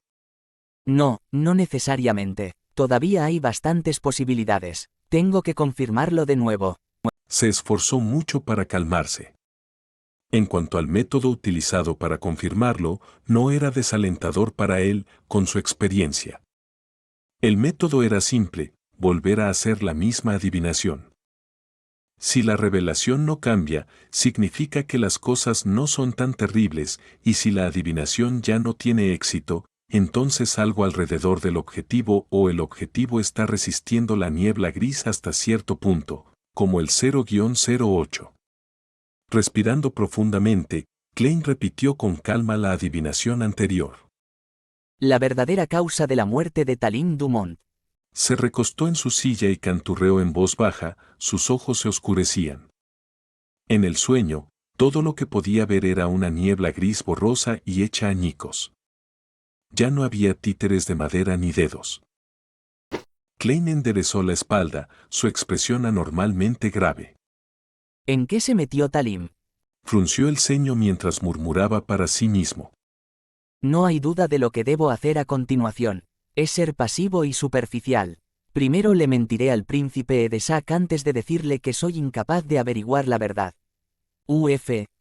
Speaker 2: No, no necesariamente. Todavía hay bastantes posibilidades. Tengo que confirmarlo de nuevo.
Speaker 1: Se esforzó mucho para calmarse. En cuanto al método utilizado para confirmarlo, no era desalentador para él, con su experiencia. El método era simple, volver a hacer la misma adivinación. Si la revelación no cambia, significa que las cosas no son tan terribles, y si la adivinación ya no tiene éxito, entonces algo alrededor del objetivo o el objetivo está resistiendo la niebla gris hasta cierto punto, como el 0-08. Respirando profundamente, Klein repitió con calma la adivinación anterior.
Speaker 2: La verdadera causa de la muerte de Talim Dumont.
Speaker 1: Se recostó en su silla y canturreó en voz baja, sus ojos se oscurecían. En el sueño, todo lo que podía ver era una niebla gris borrosa y hecha añicos. Ya no había títeres de madera ni dedos. Klein enderezó la espalda, su expresión anormalmente grave.
Speaker 2: ¿En qué se metió Talim?
Speaker 1: Frunció el ceño mientras murmuraba para sí mismo.
Speaker 2: No hay duda de lo que debo hacer a continuación. Es ser pasivo y superficial. Primero le mentiré al príncipe Edesak antes de decirle que soy incapaz de averiguar la verdad.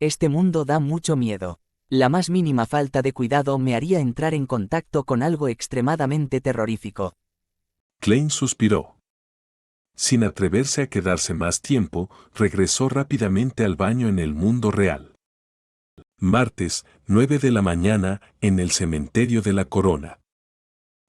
Speaker 2: Este mundo da mucho miedo. La más mínima falta de cuidado me haría entrar en contacto con algo extremadamente terrorífico.
Speaker 1: Klein suspiró. Sin atreverse a quedarse más tiempo, regresó rápidamente al baño en el mundo real. Martes, 9 de la mañana, en el cementerio de la Corona.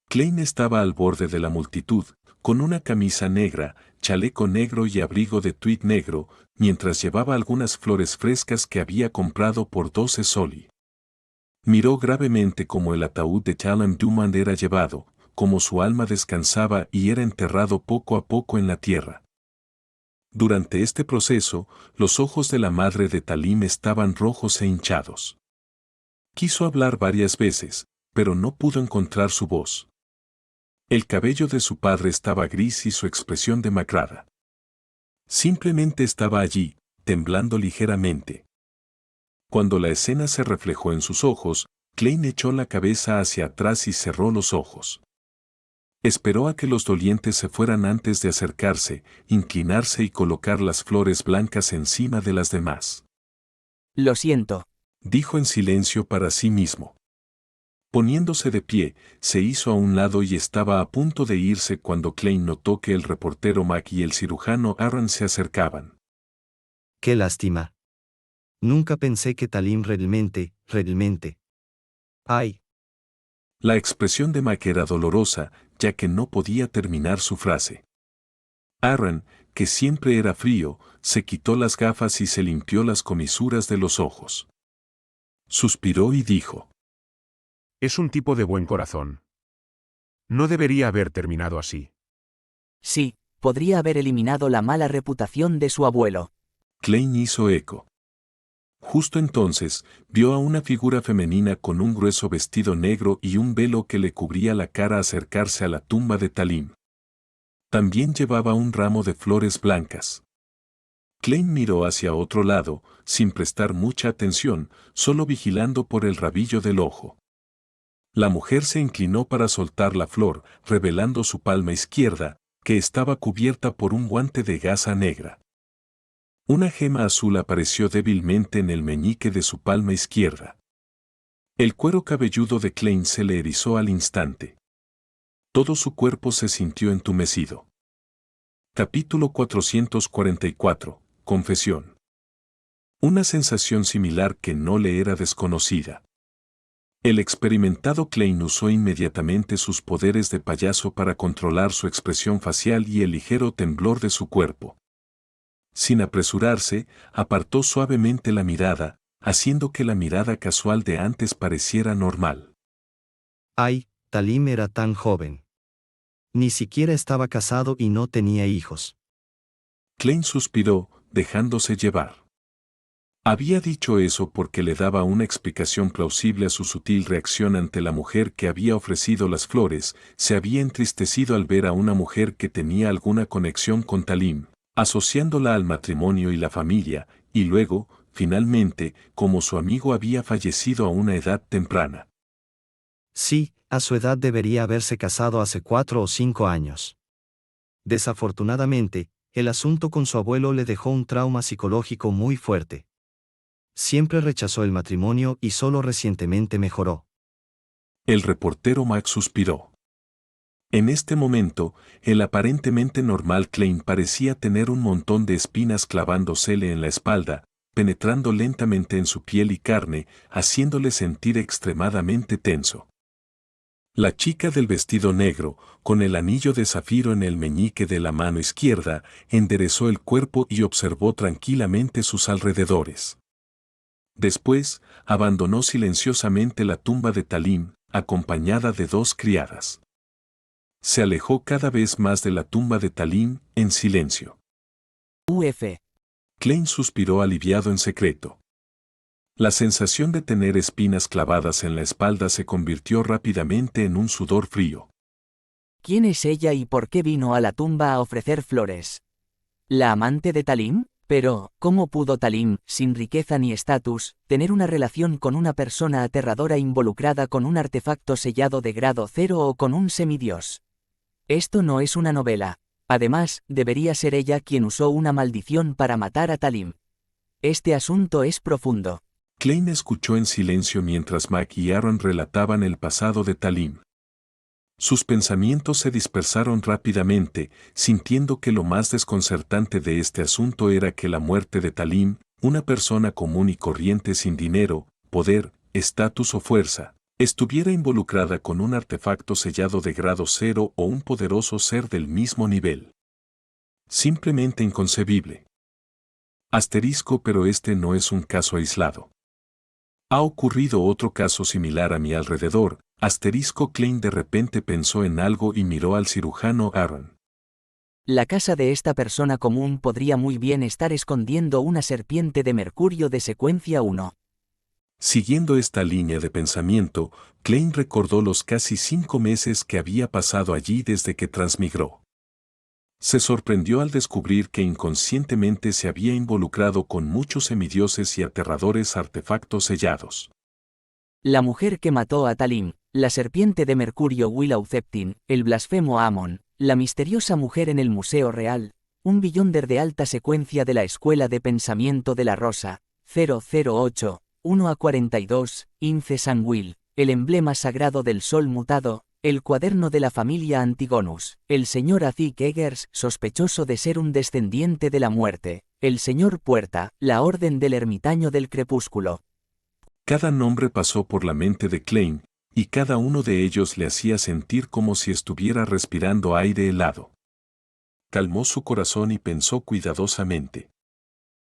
Speaker 1: Klein estaba al borde de la multitud, con una camisa negra, chaleco negro y abrigo de tweed negro, mientras llevaba algunas flores frescas que había comprado por 12 soli. Miró gravemente cómo el ataúd de Talim Dumont era llevado, cómo su alma descansaba y era enterrado poco a poco en la tierra. Durante este proceso, los ojos de la madre de Talim estaban rojos e hinchados. Quiso hablar varias veces, pero no pudo encontrar su voz. El cabello de su padre estaba gris y su expresión demacrada. Simplemente estaba allí, temblando ligeramente. Cuando la escena se reflejó en sus ojos, Klein echó la cabeza hacia atrás y cerró los ojos. Esperó a que los dolientes se fueran antes de acercarse, inclinarse y colocar las flores blancas encima de las demás.
Speaker 2: Lo siento,
Speaker 1: Dijo en silencio para sí mismo. Poniéndose de pie, se hizo a un lado y estaba a punto de irse cuando Klein notó que el reportero Mac y el cirujano Aaron se acercaban.
Speaker 8: Qué lástima. Nunca pensé que Talim realmente. Ay,
Speaker 1: La expresión de Mac era dolorosa, ya que no podía terminar su frase. Aaron, que siempre era frío, se quitó las gafas y se limpió las comisuras de los ojos. Suspiró y dijo:
Speaker 9: Es un tipo de buen corazón. No debería haber terminado así.
Speaker 2: sí, podría haber eliminado la mala reputación de su abuelo.
Speaker 1: Klein hizo eco. Justo entonces, vio a una figura femenina con un grueso vestido negro y un velo que le cubría la cara acercarse a la tumba de Talim. También llevaba un ramo de flores blancas. Klein miró hacia otro lado, sin prestar mucha atención, solo vigilando por el rabillo del ojo. La mujer se inclinó para soltar la flor, revelando su palma izquierda, que estaba cubierta por un guante de gasa negra. Una gema azul apareció débilmente en el meñique de su palma izquierda. El cuero cabelludo de Klein se le erizó al instante. Todo su cuerpo se sintió entumecido. Capítulo 444. Confesión. Una sensación similar que no le era desconocida. El experimentado Klein usó inmediatamente sus poderes de payaso para controlar su expresión facial y el ligero temblor de su cuerpo. Sin apresurarse, apartó suavemente la mirada, haciendo que la mirada casual de antes pareciera normal.
Speaker 8: ay, Talim era tan joven. Ni siquiera estaba casado y no tenía hijos.
Speaker 1: Klein suspiró, dejándose llevar. Había dicho eso porque le daba una explicación plausible a su sutil reacción ante la mujer que había ofrecido las flores. Se había entristecido al ver a una mujer que tenía alguna conexión con Talim, asociándola al matrimonio y la familia, y luego, finalmente, como su amigo había fallecido a una edad temprana.
Speaker 8: Sí, a su edad debería haberse casado hace 4 o 5 años. Desafortunadamente, el asunto con su abuelo le dejó un trauma psicológico muy fuerte. Siempre rechazó el matrimonio y solo recientemente mejoró.
Speaker 1: El reportero Max suspiró. En este momento, el aparentemente normal Klein parecía tener un montón de espinas clavándosele en la espalda, penetrando lentamente en su piel y carne, haciéndole sentir extremadamente tenso. La chica del vestido negro, con el anillo de zafiro en el meñique de la mano izquierda, enderezó el cuerpo y observó tranquilamente sus alrededores. Después, abandonó silenciosamente la tumba de Talim, acompañada de 2 criadas. Se alejó cada vez más de la tumba de Talim, en silencio.
Speaker 2: Uf.
Speaker 1: Klein suspiró aliviado en secreto. La sensación de tener espinas clavadas en la espalda se convirtió rápidamente en un sudor frío.
Speaker 2: ¿Quién es ella y por qué vino a la tumba a ofrecer flores? ¿La amante de Talim? Pero, ¿cómo pudo Talim, sin riqueza ni estatus, tener una relación con una persona aterradora involucrada con un artefacto sellado de grado 0 o con un semidios? Esto no es una novela. Además, debería ser ella quien usó una maldición para matar a Talim. Este asunto es profundo.
Speaker 1: Klein escuchó en silencio mientras Mac y Aaron relataban el pasado de Talim. Sus pensamientos se dispersaron rápidamente, sintiendo que lo más desconcertante de este asunto era que la muerte de Talim, una persona común y corriente sin dinero, poder, estatus o fuerza, estuviera involucrada con un artefacto sellado de grado 0 o un poderoso ser del mismo nivel. Simplemente inconcebible. Asterisco, pero este no es un caso aislado. Ha ocurrido otro caso similar a mi alrededor. Asterisco. Klein de repente pensó en algo y miró al cirujano Aaron.
Speaker 2: La casa de esta persona común podría muy bien estar escondiendo una serpiente de mercurio de secuencia 1.
Speaker 1: Siguiendo esta línea de pensamiento, Klein recordó los casi 5 meses que había pasado allí desde que transmigró. Se sorprendió al descubrir que inconscientemente se había involucrado con muchos semidioses y aterradores artefactos sellados.
Speaker 2: La mujer que mató a Talim, la serpiente de mercurio Willow Ceptin, el blasfemo Amon, la misteriosa mujer en el Museo Real, un Beyonder de alta secuencia de la Escuela de Pensamiento de la Rosa, 008, 1 a 42, Ince Sanguil, el emblema sagrado del sol mutado, el cuaderno de la familia Antigonus, el señor Azik Eggers, sospechoso de ser un descendiente de la muerte, el señor Puerta, la orden del ermitaño del crepúsculo.
Speaker 1: Cada nombre pasó por la mente de Klein, y cada uno de ellos le hacía sentir como si estuviera respirando aire helado. Calmó su corazón y pensó cuidadosamente.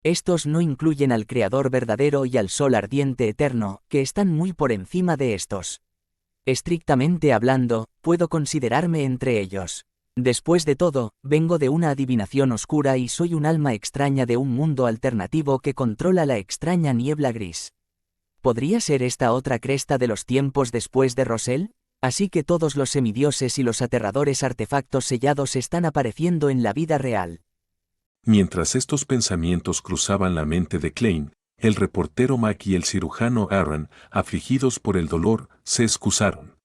Speaker 2: Estos no incluyen al Creador verdadero y al Sol ardiente eterno, que están muy por encima de estos. Estrictamente hablando, puedo considerarme entre ellos. Después de todo, vengo de una adivinación oscura y soy un alma extraña de un mundo alternativo que controla la extraña niebla gris. ¿Podría ser esta otra cresta de los tiempos después de Rosell? Así que todos los semidioses y los aterradores artefactos sellados están apareciendo en la vida real.
Speaker 1: Mientras estos pensamientos cruzaban la mente de Klein, el reportero Mac y el cirujano Aaron, afligidos por el dolor, se excusaron.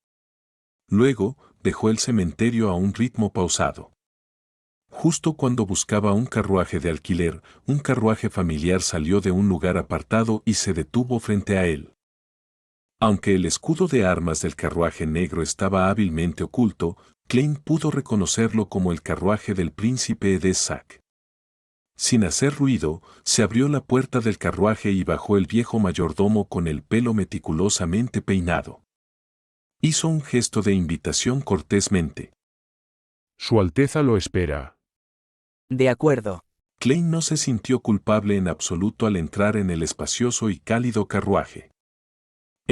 Speaker 1: Luego, dejó el cementerio a un ritmo pausado. Justo cuando buscaba un carruaje de alquiler, un carruaje familiar salió de un lugar apartado y se detuvo frente a él. Aunque el escudo de armas del carruaje negro estaba hábilmente oculto, Klein pudo reconocerlo como el carruaje del príncipe de Sac. Sin hacer ruido, se abrió la puerta del carruaje y bajó el viejo mayordomo con el pelo meticulosamente peinado. Hizo un gesto de invitación cortésmente.
Speaker 9: Su Alteza lo espera.
Speaker 2: De acuerdo.
Speaker 1: Klein no se sintió culpable en absoluto al entrar en el espacioso y cálido carruaje.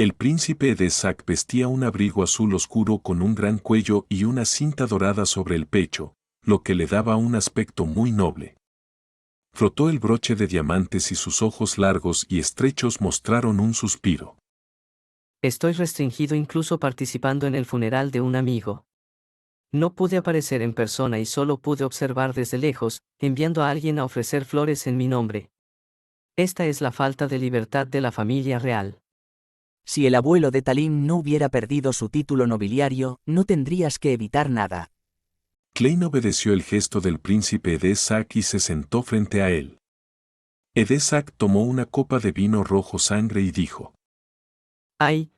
Speaker 1: El príncipe de Zack vestía un abrigo azul oscuro con un gran cuello y una cinta dorada sobre el pecho, lo que le daba un aspecto muy noble. Frotó el broche de diamantes y sus ojos largos y estrechos mostraron un suspiro.
Speaker 10: Estoy restringido incluso participando en el funeral de un amigo. No pude aparecer en persona y solo pude observar desde lejos, enviando a alguien a ofrecer flores en mi nombre. Esta es la falta de libertad de la familia real.
Speaker 2: Si el abuelo de Talim no hubiera perdido su título nobiliario, no tendrías que evitar nada.
Speaker 1: Klein obedeció el gesto del príncipe Edessac y se sentó frente a él. Edessac tomó una copa de vino rojo sangre y dijo: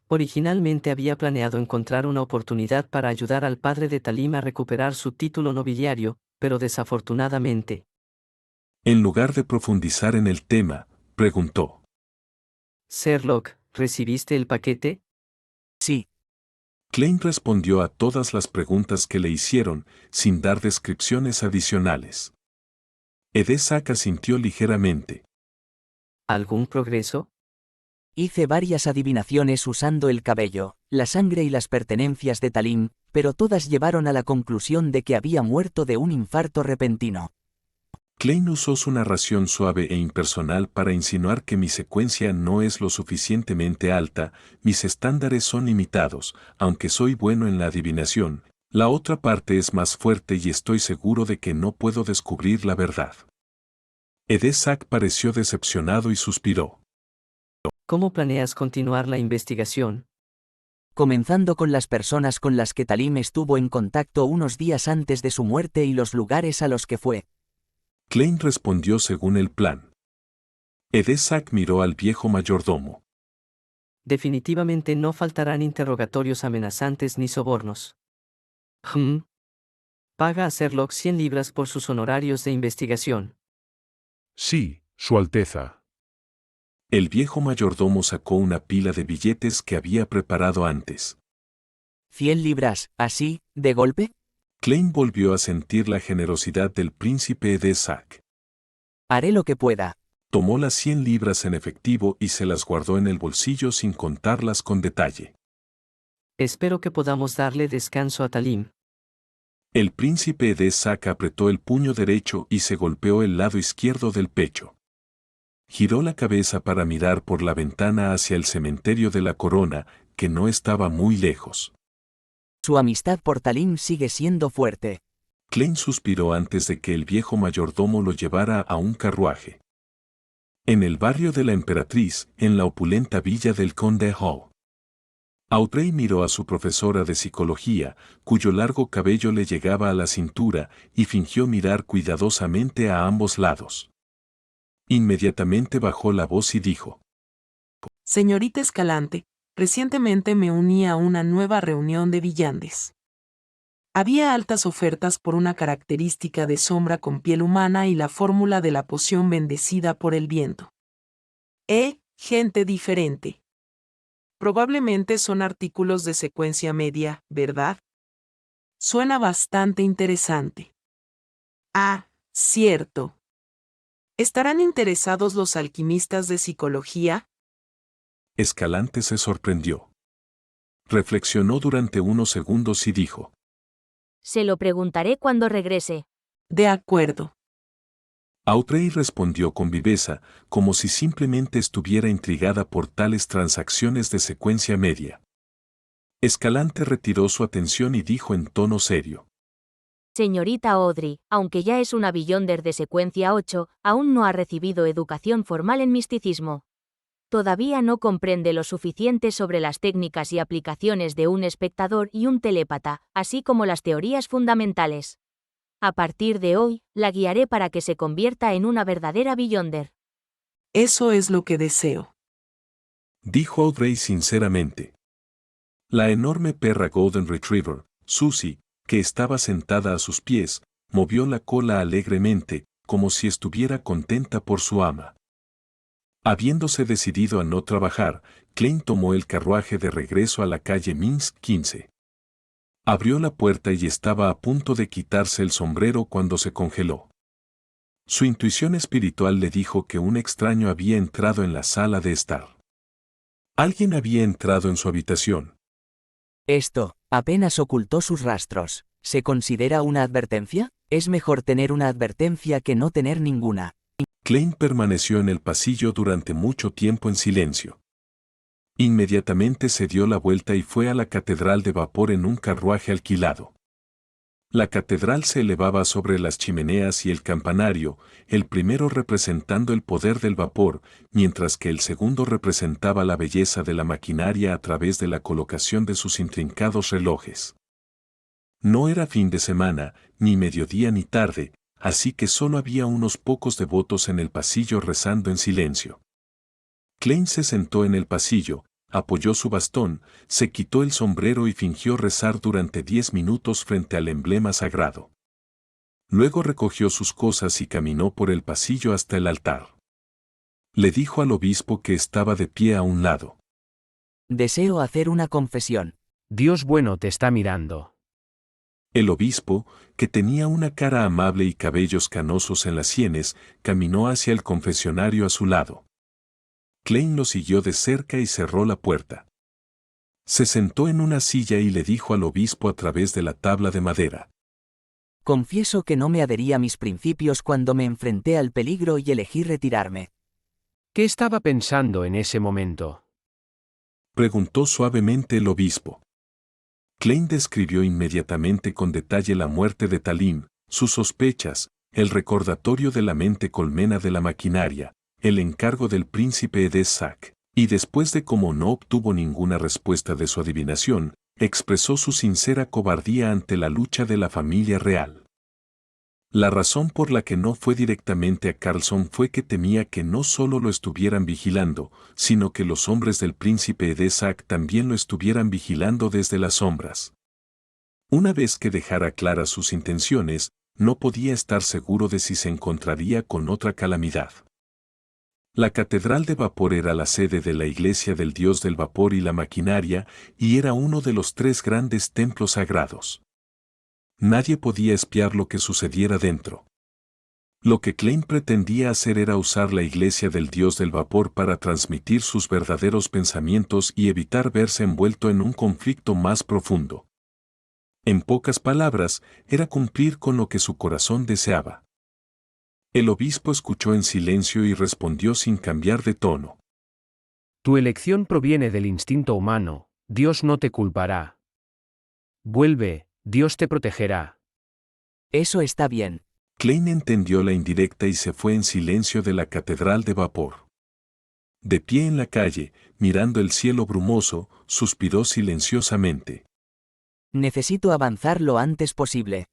Speaker 10: Originalmente había planeado encontrar una oportunidad para ayudar al padre de Talim a recuperar su título nobiliario, pero desafortunadamente.
Speaker 1: En lugar de profundizar en el tema, preguntó:
Speaker 10: Sherlock, ¿recibiste el paquete?
Speaker 2: Sí.
Speaker 1: Klein respondió a todas las preguntas que le hicieron, sin dar descripciones adicionales. Edessac asintió ligeramente.
Speaker 10: ¿Algún progreso?
Speaker 2: Hice varias adivinaciones usando el cabello, la sangre y las pertenencias de Talim, pero todas llevaron a la conclusión de que había muerto de un infarto repentino.
Speaker 1: Klein usó su narración suave e impersonal para insinuar que mi secuencia no es lo suficientemente alta, mis estándares son limitados, aunque soy bueno en la adivinación, la otra parte es más fuerte y estoy seguro de que no puedo descubrir la verdad. Edessac pareció decepcionado y suspiró.
Speaker 10: ¿Cómo planeas continuar la investigación?
Speaker 2: Comenzando con las personas con las que Talim estuvo en contacto unos días antes de su muerte y los lugares a los que fue.
Speaker 1: Klein respondió según el plan. Edessac miró al viejo mayordomo.
Speaker 10: Definitivamente no faltarán interrogatorios amenazantes ni sobornos. Paga a Sherlock 100 libras por sus honorarios de investigación.
Speaker 9: Sí, Su Alteza.
Speaker 1: El viejo mayordomo sacó una pila de billetes que había preparado antes.
Speaker 2: 100 libras, así, de golpe.
Speaker 1: Klein volvió a sentir la generosidad del príncipe Edessac.
Speaker 2: Haré lo que pueda.
Speaker 1: Tomó las 100 libras en efectivo y se las guardó en el bolsillo sin contarlas con detalle.
Speaker 10: Espero que podamos darle descanso a Talim.
Speaker 1: El príncipe Edessac apretó el puño derecho y se golpeó el lado izquierdo del pecho. Giró la cabeza para mirar por la ventana hacia el cementerio de la Corona, que no estaba muy lejos.
Speaker 2: Su amistad por Talim sigue siendo fuerte.
Speaker 1: Klein suspiró antes de que el viejo mayordomo lo llevara a un carruaje. En el barrio de la Emperatriz, en la opulenta villa del Conde Hall. Audrey miró a su profesora de psicología, cuyo largo cabello le llegaba a la cintura, y fingió mirar cuidadosamente a ambos lados. Inmediatamente bajó la voz y dijo:
Speaker 4: Señorita Escalante, recientemente me uní a una nueva reunión de villandes. Había altas ofertas por una característica de sombra con piel humana y la fórmula de la poción bendecida por el viento. Gente diferente. Probablemente son artículos de secuencia media, ¿verdad? Suena bastante interesante. Cierto. ¿Estarán interesados los alquimistas de psicología?
Speaker 1: Escalante se sorprendió. Reflexionó durante unos segundos y dijo:
Speaker 11: Se lo preguntaré cuando regrese.
Speaker 4: De acuerdo.
Speaker 1: Audrey respondió con viveza, como si simplemente estuviera intrigada por tales transacciones de secuencia media. Escalante retiró su atención y dijo en tono serio:
Speaker 11: Señorita Audrey, aunque ya es una Beyonder de secuencia 8, aún no ha recibido educación formal en misticismo. Todavía no comprende lo suficiente sobre las técnicas y aplicaciones de un espectador y un telépata, así como las teorías fundamentales. A partir de hoy, la guiaré para que se convierta en una verdadera Beyonder.
Speaker 4: Eso es lo que deseo.
Speaker 1: Dijo Audrey sinceramente. La enorme perra Golden Retriever, Susie, que estaba sentada a sus pies, movió la cola alegremente, como si estuviera contenta por su ama. Habiéndose decidido a no trabajar, Klein tomó el carruaje de regreso a la calle Minsk 15. Abrió la puerta y estaba a punto de quitarse el sombrero cuando se congeló. Su intuición espiritual le dijo que un extraño había entrado en la sala de estar. Alguien había entrado en su habitación.
Speaker 2: Esto, apenas ocultó sus rastros. ¿Se considera una advertencia? Es mejor tener una advertencia que no tener ninguna.
Speaker 1: Klein permaneció en el pasillo durante mucho tiempo en silencio. Inmediatamente se dio la vuelta y fue a la catedral de vapor en un carruaje alquilado. La catedral se elevaba sobre las chimeneas y el campanario, el primero representando el poder del vapor, mientras que el segundo representaba la belleza de la maquinaria a través de la colocación de sus intrincados relojes. No era fin de semana, ni mediodía ni tarde, así que solo había unos pocos devotos en el pasillo rezando en silencio. Klein se sentó en el pasillo, apoyó su bastón, se quitó el sombrero y fingió rezar durante 10 minutos frente al emblema sagrado. Luego recogió sus cosas y caminó por el pasillo hasta el altar. Le dijo al obispo que estaba de pie a un lado.
Speaker 2: Deseo hacer una confesión.
Speaker 12: Dios bueno te está mirando.
Speaker 1: El obispo, que tenía una cara amable y cabellos canosos en las sienes, caminó hacia el confesionario a su lado. Klein lo siguió de cerca y cerró la puerta. Se sentó en una silla y le dijo al obispo a través de la tabla de madera.
Speaker 2: Confieso que no me adherí a mis principios cuando me enfrenté al peligro y elegí retirarme.
Speaker 12: ¿Qué estaba pensando en ese momento?
Speaker 1: Preguntó suavemente el obispo. Klein describió inmediatamente con detalle la muerte de Talim, sus sospechas, el recordatorio de la mente colmena de la maquinaria, el encargo del príncipe Edessac, y después de cómo no obtuvo ninguna respuesta de su adivinación, expresó su sincera cobardía ante la lucha de la familia real. La razón por la que no fue directamente a Carlson fue que temía que no solo lo estuvieran vigilando, sino que los hombres del príncipe Edessac también lo estuvieran vigilando desde las sombras. Una vez que dejara claras sus intenciones, no podía estar seguro de si se encontraría con otra calamidad. La catedral de vapor era la sede de la iglesia del dios del vapor y la maquinaria, y era uno de los 3 grandes templos sagrados. Nadie podía espiar lo que sucediera dentro. Lo que Klein pretendía hacer era usar la iglesia del dios del vapor para transmitir sus verdaderos pensamientos y evitar verse envuelto en un conflicto más profundo. En pocas palabras, era cumplir con lo que su corazón deseaba. El obispo escuchó en silencio y respondió sin cambiar de tono.
Speaker 12: Tu elección proviene del instinto humano, Dios no te culpará. Vuelve, Dios te protegerá.
Speaker 2: Eso está bien.
Speaker 1: Klein entendió la indirecta y se fue en silencio de la catedral de vapor. De pie en la calle, mirando el cielo brumoso, suspiró silenciosamente.
Speaker 2: Necesito avanzar lo antes posible.